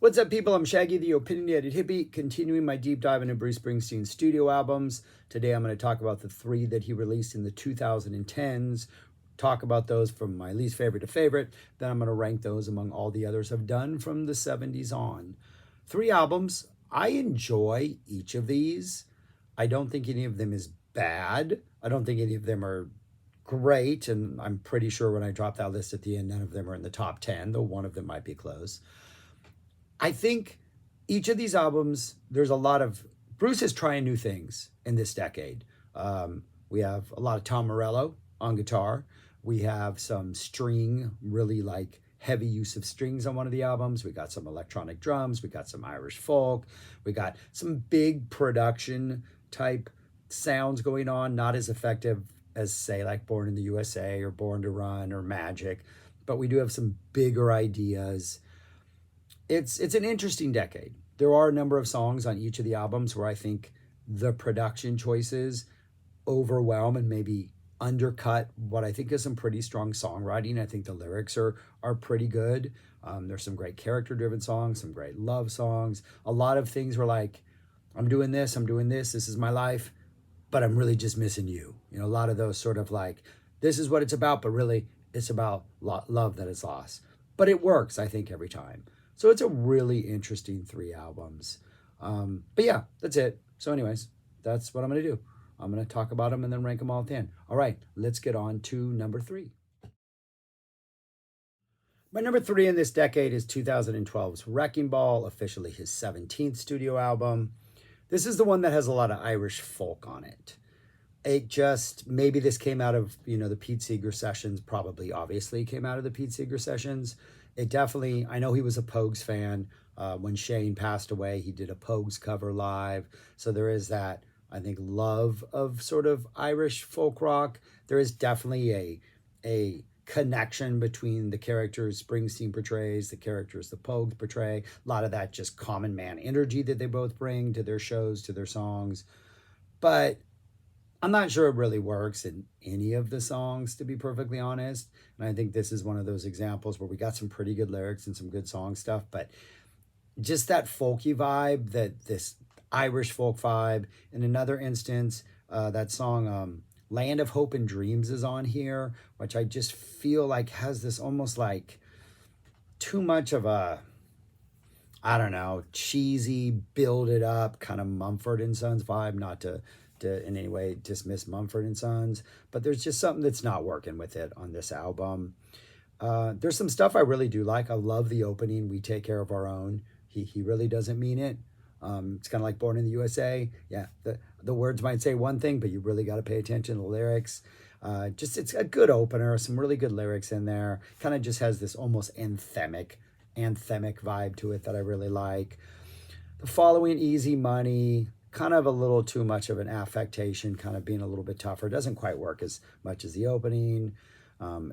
What's up, people? I'm Shaggy, the Opinionated Hippie, continuing my deep dive into Bruce Springsteen's studio albums. Today, I'm going to talk about the three that he released in the 2010s, talk about those from my least favorite to favorite. Then I'm going to rank those among all the others I've done from the 70s on. Three albums. I enjoy each of these. I don't think any of them is bad. I don't think any of them are great. And I'm pretty sure when I drop that list at the end, none of them are in the top 10, though one of them might be close. I think each of these albums, there's a lot of Bruce is trying new things in this decade. We have a lot of Tom Morello on guitar. We have some string, really like heavy use of strings on one of the albums. We got some electronic drums. We got some Irish folk. We got some big production type sounds going on, not as effective as, say, like Born in the USA or Born to Run or Magic, but we do have some bigger ideas. It's an interesting decade. There are a number of songs on each of the albums where I think the production choices overwhelm and maybe undercut what I think is some pretty strong songwriting. I think the lyrics are pretty good. There's some great character-driven songs, some great love songs. A lot of things were like, I'm doing this, this is my life, but I'm really just missing you. You know, a lot of those sort of like, this is what it's about, but really it's about love that is lost. But it works, I think, every time. So it's a really interesting three albums. But yeah, that's it. So anyways, that's what I'm going to do. I'm going to talk about them and then rank them all at the end. All right, let's get on to number three. My number three in this decade is 2012's Wrecking Ball, officially his 17th studio album. This is the one that has a lot of Irish folk on it. It just, maybe this came out of, the Pete Seeger sessions, probably obviously came out of the Pete Seeger sessions. It definitely, I know he was a Pogues fan. When Shane passed away, he did a Pogues cover live. So there is that, I think, love of sort of Irish folk rock. There is definitely a connection between the characters Springsteen portrays, the characters the Pogues portray. A lot of that just common man energy that they both bring to their shows, to their songs. But I'm not sure it really works in any of the songs, to be perfectly honest. And I think this is one of those examples where we got some pretty good lyrics and some good song stuff, but just that folky vibe, that this Irish folk vibe. In another instance, that song Land of Hope and Dreams is on here, which I just feel like has this almost like too much of a, I don't know, cheesy, build it up kind of Mumford and Sons vibe, not to in any way dismiss Mumford and Sons, but there's just something that's not working with it on this album. There's some stuff I really do like. I love the opening, We Take Care of Our Own. He really doesn't mean it. It's kind of like Born in the USA. Yeah, the words might say one thing, but you really got to pay attention to the lyrics. It's a good opener, some really good lyrics in there. Kind of just has this almost anthemic vibe to it that I really like. The following, Easy Money, kind of a little too much of an affectation, kind of being a little bit tougher. It doesn't quite work as much as the opening.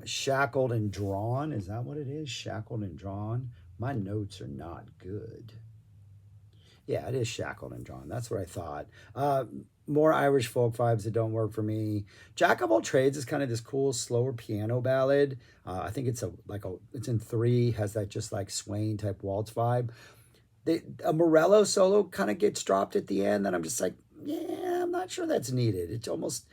Shackled and Drawn, is that what it is? Shackled and Drawn. My notes are not good. Yeah, it is Shackled and Drawn. That's what I thought. More Irish folk vibes that don't work for me. Jack of All Trades is kind of this cool, slower piano ballad. I think it's it's in 3, has that just like swaying type waltz vibe. A Morello solo kind of gets dropped at the end, and I'm just like, yeah, I'm not sure that's needed. It's almost,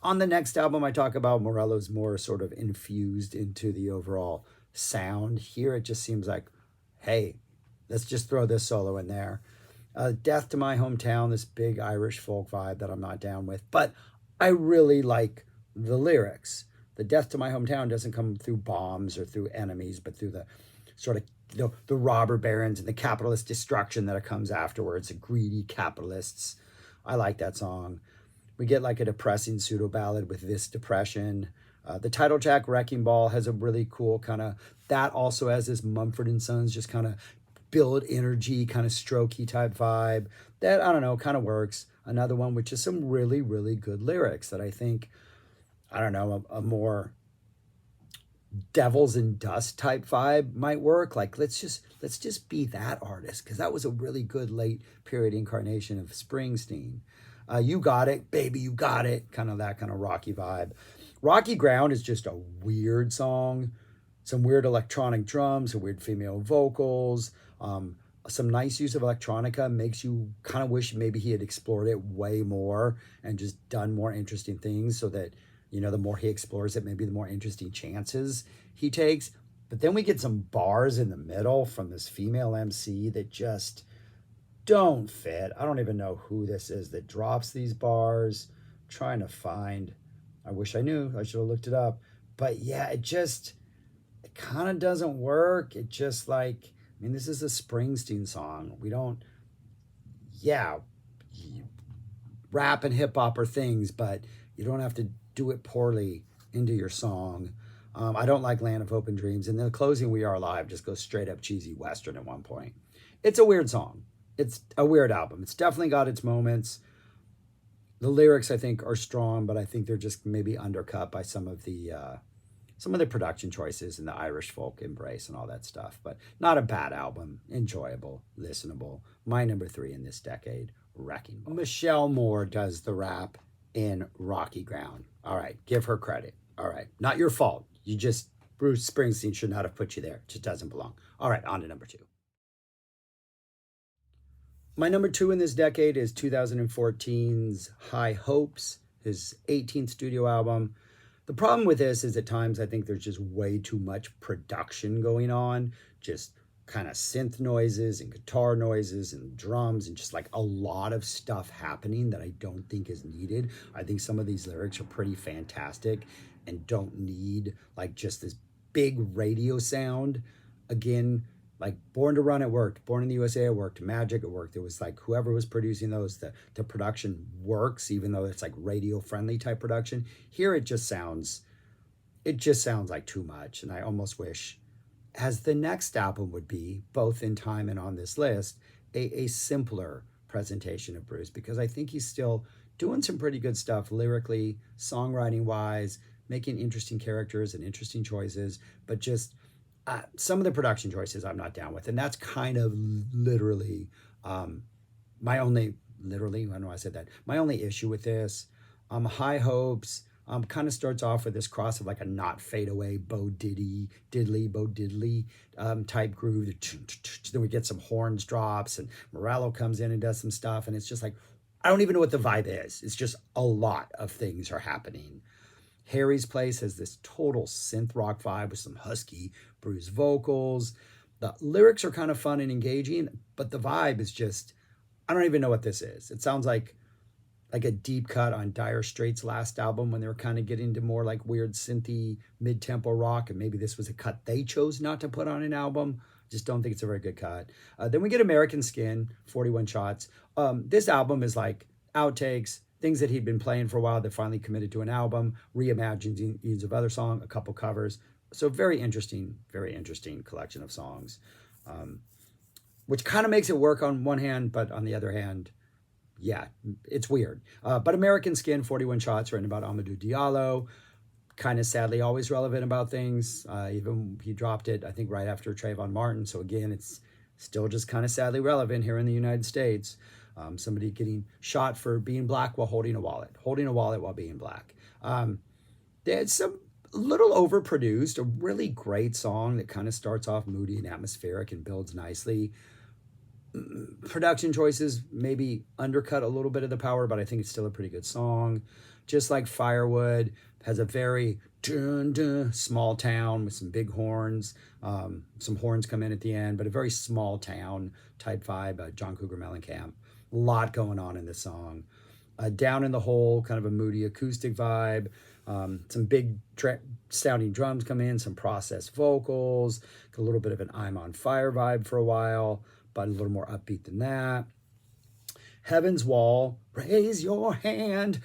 on the next album I talk about, Morello's more sort of infused into the overall sound. Here it just seems like, hey, let's just throw this solo in there. Death to My Hometown, this big Irish folk vibe that I'm not down with, but I really like the lyrics. The Death to My Hometown doesn't come through bombs or through enemies, but through the sort of the robber barons and the capitalist destruction that comes afterwards, the greedy capitalists. I like that song. We get like a depressing pseudo ballad with This Depression. The title track, Wrecking Ball, has a really cool kind of, that also has this Mumford and Sons just kind of build energy, kind of strokey type vibe. That, I don't know, kind of works. Another one which is some really, really good lyrics that I think, I don't know, a more Devils and Dust type vibe might work. Like, let's just be that artist, because that was a really good late period incarnation of Springsteen. You Got It, Baby, You Got It, kind of that kind of rocky vibe. Rocky Ground is just a weird song. some weird electronic drums, some weird female vocals, um, some nice use of electronica. Makes you kind of wish maybe he had explored it way more and just done more interesting things, so that, you know, the more he explores it, maybe the more interesting chances he takes. But then we get some bars in the middle from this female MC that just don't fit. I don't even know who this is that drops these bars. I'm trying to find. I wish I knew. I should have looked it up. But yeah, it kind of doesn't work. It just like, I mean, this is a Springsteen song. We don't, yeah, rap and hip hop are things, but you don't have to do it poorly into your song. I don't like Land of Hope and Dreams. And then the closing, We Are Alive, just goes straight up cheesy Western at one point. It's a weird song. It's a weird album. It's definitely got its moments. The lyrics, I think, are strong, but I think they're just maybe undercut by some of the production choices and the Irish folk embrace and all that stuff. But not a bad album. Enjoyable, listenable. My number 3 in this decade, Wrecking Ball. Michelle Moore does the rap in Rocky Ground. All right, give her credit. All right, not your fault. Bruce Springsteen should not have put you there. It just doesn't belong. All right, on to number 2. My number 2 in this decade is 2014's High Hopes, his 18th studio album. The problem with this is at times I think there's just way too much production going on, just kind of synth noises and guitar noises and drums and just like a lot of stuff happening that I don't think is needed. I think some of these lyrics are pretty fantastic and don't need like just this big radio sound. Again, like Born to Run, it worked. Born in the USA, it worked. Magic, it worked. It was like whoever was producing those, the production works, even though it's like radio friendly type production. Here it just sounds like too much. And I almost wish, as the next album would be, both in time and on this list, a simpler presentation of Bruce, because I think he's still doing some pretty good stuff lyrically, songwriting wise, making interesting characters and interesting choices, but just some of the production choices I'm not down with. And that's kind of literally my only, literally, I don't know why I said that, my only issue with this. High Hopes kind of starts off with this cross of like a not fade away Bo Diddley type groove. Then we get some horns drops and Morello comes in and does some stuff. And it's just like, I don't even know what the vibe is. It's just a lot of things are happening. Harry's Place has this total synth rock vibe with some husky Bruce vocals. The lyrics are kind of fun and engaging, but the vibe is just, I don't even know what this is. It sounds like a deep cut on Dire Straits' last album when they were kind of getting into more like weird synthy mid-tempo rock, and maybe this was a cut they chose not to put on an album. Just don't think it's a very good cut. Then we get American Skin, 41 Shots. This album is like outtakes, things that he'd been playing for a while that finally committed to an album, reimaginings of other songs, a couple covers. So very interesting collection of songs, which kind of makes it work on one hand, but on the other hand, yeah, it's weird. But American Skin, 41 Shots, written about Amadou Diallo, kind of sadly always relevant about things. Even he dropped it, I think, right after Trayvon Martin. So again, it's still just kind of sadly relevant here in the United States. Somebody getting shot for being black while holding a wallet while being black. It's a little overproduced, a really great song that kind of starts off moody and atmospheric and builds nicely. Production choices maybe undercut a little bit of the power, but I think it's still a pretty good song. Just like Firewood, has a very small town with some big horns. Some horns come in at the end, but a very small town type vibe. John Cougar Mellencamp. A lot going on in this song. Down in the Hole, kind of a moody acoustic vibe. Some big sounding drums come in, some processed vocals, a little bit of an I'm on Fire vibe for a while, but a little more upbeat than that. Heaven's Wall, raise your hand,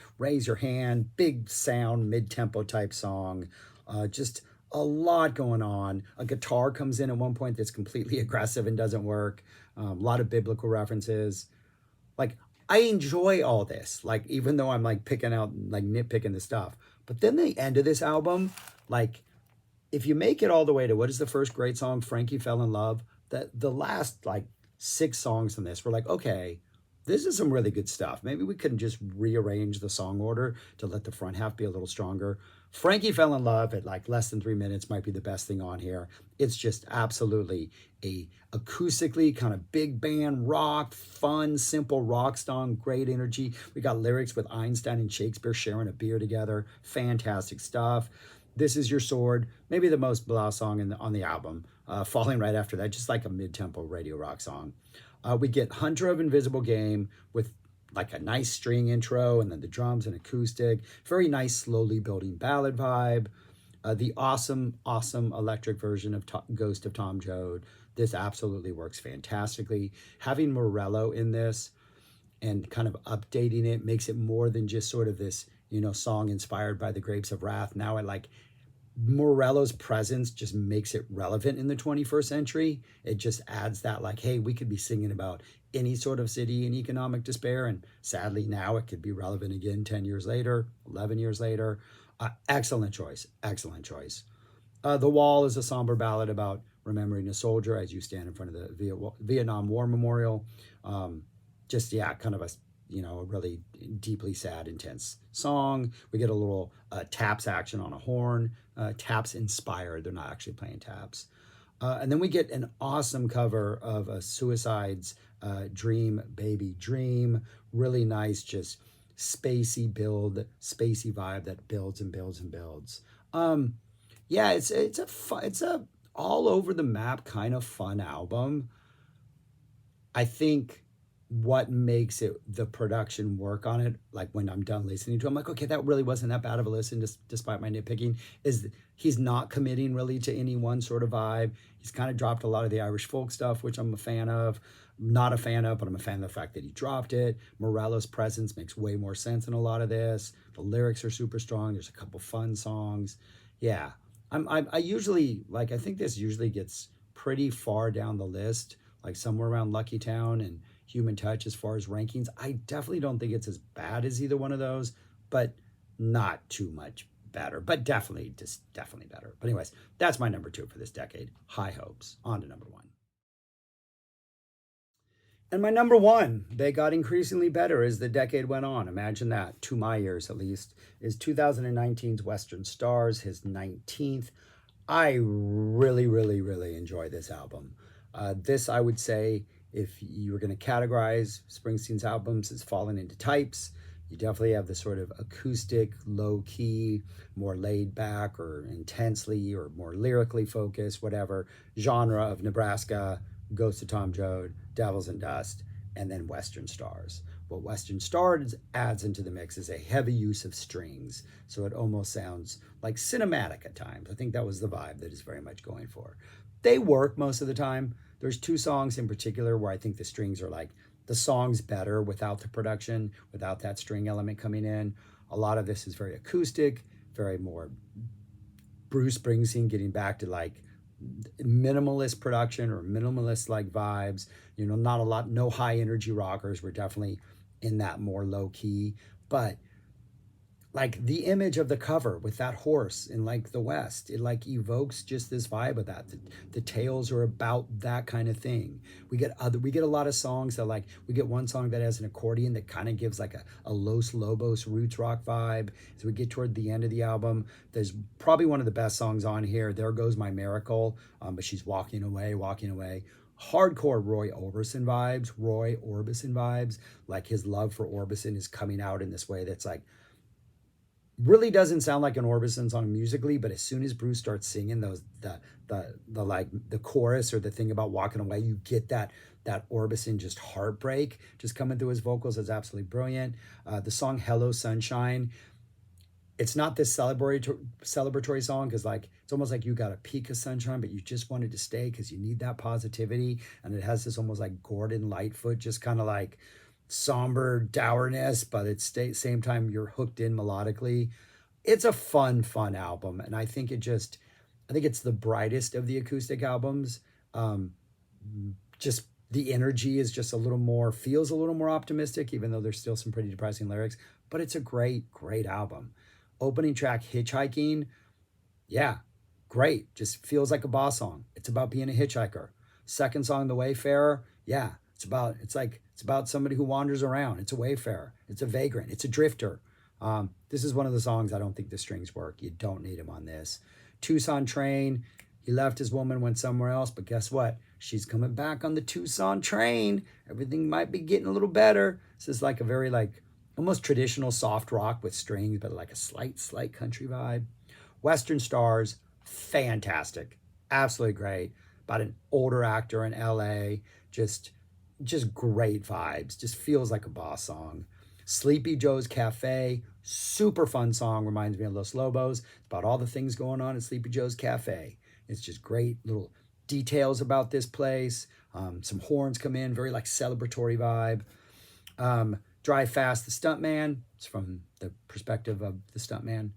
big sound, mid-tempo type song. Just a lot going on. A guitar comes in at one point that's completely aggressive and doesn't work. A lot of biblical references. Like, I enjoy all this, like, even though I'm like nitpicking the stuff. But then the end of this album, like, if you make it all the way to what is the first great song, Frankie Fell in Love, the last like 6 songs from this were like, okay, this is some really good stuff. Maybe we couldn't just rearrange the song order to let the front half be a little stronger. Frankie Fell in Love at like less than 3 minutes might be the best thing on here. It's just absolutely a acoustically kind of big band rock, fun, simple rock song, great energy. We got lyrics with Einstein and Shakespeare sharing a beer together. Fantastic stuff. This Is Your Sword, maybe the most blah song on the album. Falling right after that, just like a mid-tempo radio rock song. We get Hunter of Invisible Game with like a nice string intro and then the drums and acoustic. Very nice, slowly building ballad vibe. The awesome electric version of Ghost of Tom Joad. This absolutely works fantastically. Having Morello in this and kind of updating it makes it more than just sort of this, song inspired by the Grapes of Wrath. Now it like Morello's presence just makes it relevant in the 21st century. It just adds that like, hey, we could be singing about any sort of city in economic despair. And sadly, now it could be relevant again 10 years later, 11 years later. Excellent choice. Excellent choice. The Wall is a somber ballad about remembering a soldier as you stand in front of the Vietnam War Memorial. Kind of a really deeply sad, intense song. We get a little taps action on a horn. Taps inspired. They're not actually playing taps. And then we get an awesome cover of a Suicide's Dream Baby Dream. Really nice, just spacey vibe that builds and builds and builds. It's a all over the map kind of fun album. I think what makes it the production work on it, like when I'm done listening to it, I'm like, okay, that really wasn't that bad of a listen, despite my nitpicking, is he's not committing really to any one sort of vibe. He's kind of dropped a lot of the Irish folk stuff, which I'm a fan of. Not a fan of, but I'm a fan of the fact that he dropped it. Morello's presence makes way more sense in a lot of this. The lyrics are super strong. There's a couple fun songs. Yeah, I usually, like, I think this usually gets pretty far down the list, like somewhere around Lucky Town and Human Touch as far as rankings. I definitely don't think it's as bad as either one of those, but not too much better, but definitely better. But anyways, that's my number 2 for this decade. High hopes. On to number 1. And my number 1, they got increasingly better as the decade went on. Imagine that, to my ears at least, is 2019's Western Stars, his 19th. I really, really, really enjoy this album. This, I would say, if you were going to categorize Springsteen's albums as falling into types, you definitely have the sort of acoustic, low-key, more laid-back or intensely or more lyrically focused, whatever, genre of Nebraska, Ghost of Tom Joad, Devils and Dust, and then Western Stars. What Western Stars adds into the mix is a heavy use of strings, so it almost sounds like cinematic at times. I think that was the vibe that is very much going for. They work most of the time. There's 2 songs in particular where I think the strings are like, the song's better without the production, without that string element coming in. A lot of this is very acoustic, very more Bruce Springsteen, getting back to like minimalist production or minimalist like vibes. Not a lot, no high energy rockers. We're definitely in that more low key, but like the image of the cover with that horse in like the West, it like evokes just this vibe of that. The tales are about that kind of thing. We get a lot of songs that like, we get one song that has an accordion that kind of gives like a Los Lobos roots rock vibe. As we get toward the end of the album, there's probably one of the best songs on here, There Goes My Miracle, but she's walking away. Hardcore Roy Orbison vibes. Like his love for Orbison is coming out in this way that's like, really doesn't sound like an Orbison song musically, but as soon as Bruce starts singing the chorus or the thing about walking away, you get that Orbison just heartbreak just coming through his vocals. Is absolutely brilliant. The song Hello Sunshine, it's not this celebratory song because like it's almost like you got a peak of sunshine, but you just wanted to stay because you need that positivity, and it has this almost like Gordon Lightfoot, just kind of like somber dourness, but at the same time you're hooked in melodically. It's a fun album, and I think it's the brightest of the acoustic albums. Just the energy is just feels a little more optimistic, even though there's still some pretty depressing lyrics, but it's a great album. Opening track Hitchhiking, yeah, great, just feels like a boss song. It's about being a hitchhiker. Second song, The Wayfarer, yeah, it's about somebody who wanders around. It's a wayfarer. It's a vagrant. It's a drifter. This is one of the songs I don't think the strings work. You don't need them on this. Tucson Train. He left his woman, went somewhere else, but guess what? She's coming back on the Tucson train. Everything might be getting a little better. This is like a very like almost traditional soft rock with strings, but like a slight country vibe. Western Stars, fantastic, absolutely great. About an older actor in LA, just great vibes. Just feels like a boss song. Sleepy Joe's Cafe, super fun song. Reminds me of Los Lobos. It's about all the things going on at Sleepy Joe's Cafe. It's just great little details about this place. Some horns come in, very like celebratory vibe. Drive Fast, the Stuntman. It's from the perspective of the stuntman.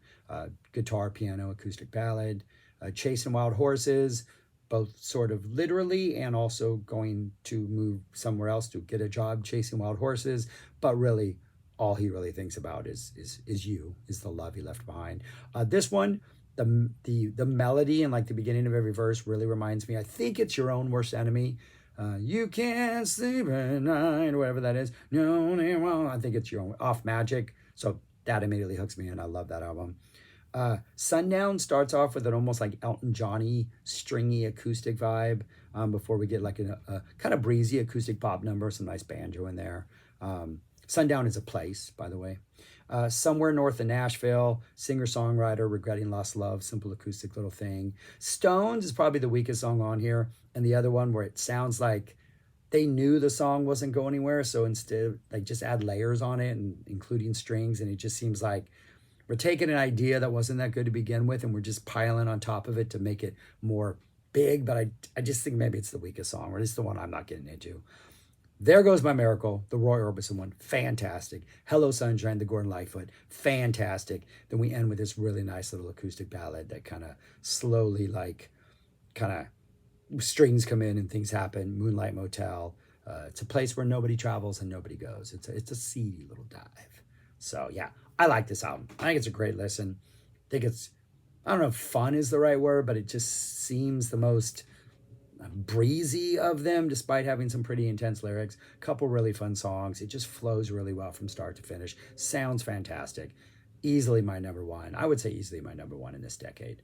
Guitar, piano, acoustic ballad. Chasing Wild Horses, both sort of literally and also going to move somewhere else to get a job chasing wild horses. But really, all he really thinks about is the love he left behind. This one, the melody and like the beginning of every verse really reminds me. I think it's Your Own Worst Enemy. You can't sleep at night, or whatever that is. No, I think it's Your Own Off Magic. So that immediately hooks me in. I love that album. Sundown starts off with an almost like Elton John-y, stringy acoustic vibe before we get like a kind of breezy acoustic pop number, some nice banjo in there. Sundown is a place, by the way. Somewhere North of Nashville, singer-songwriter, Regretting Lost Love, simple acoustic little thing. Stones is probably the weakest song on here, and the other one where it sounds like they knew the song wasn't going anywhere, so instead like just add layers on it and including strings, and it just seems like we're taking an idea that wasn't that good to begin with, and we're just piling on top of it to make it more big, but I just think maybe it's the weakest song, or at least the one I'm not getting into. There Goes My Miracle, the Roy Orbison one, fantastic. Hello Sunshine, the Gordon Lightfoot, fantastic. Then we end with this really nice little acoustic ballad that kind of slowly kind of strings come in and things happen. Moonlight Motel. It's a place where nobody travels and nobody goes. It's a seedy little dive. So yeah, I like this album. I think it's a great listen. I think it's, I don't know if fun is the right word, but it just seems the most breezy of them, despite having some pretty intense lyrics. A couple really fun songs. It just flows really well from start to finish. Sounds fantastic. Easily my number one. I would say easily my number one in this decade.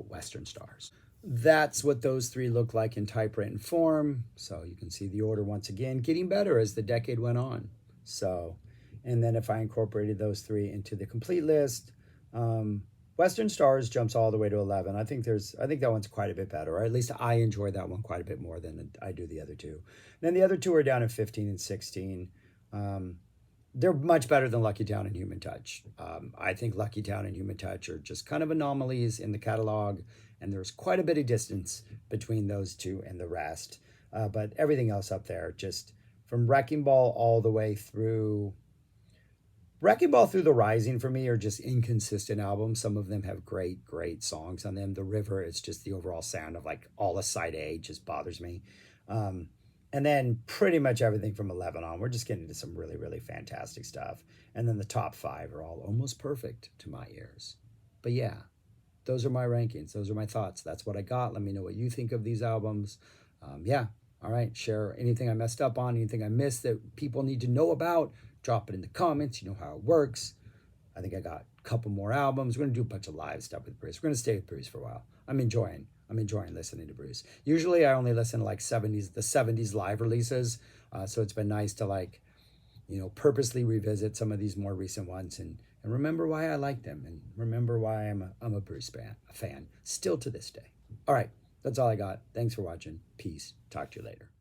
Western Stars. That's what those three look like in typewritten form. So you can see the order once again getting better as the decade went on. So, and then if I incorporated those three into the complete list, Western Stars jumps all the way to 11. I think that one's quite a bit better, or at least I enjoy that one quite a bit more than I do the other two. Then the other two are down at 15 and 16. They're much better than Lucky Town and Human Touch. I think Lucky Town and Human Touch are just kind of anomalies in the catalog, and there's quite a bit of distance between those two and the rest. But everything else up there, just from Wrecking Ball all the way through Wrecking Ball through The Rising for me are just inconsistent albums. Some of them have great songs on them. The River, it's just the overall sound of like all of side A just bothers me. And then pretty much everything from 11 on, we're just getting into some really fantastic stuff. And then the top 5 are all almost perfect to my ears. But yeah, those are my rankings. Those are my thoughts. That's what I got. Let me know what you think of these albums. Yeah, all right. Share anything I messed up on, anything I missed that people need to know about. Drop it in the comments. You know how it works. I think I got a couple more albums. We're going to do a bunch of live stuff with Bruce. We're going to stay with Bruce for a while. I'm enjoying listening to Bruce. Usually I only listen to like the 70s live releases. So it's been nice to like, purposely revisit some of these more recent ones and remember why I like them and remember why I'm a Bruce fan still to this day. All right. That's all I got. Thanks for watching. Peace. Talk to you later.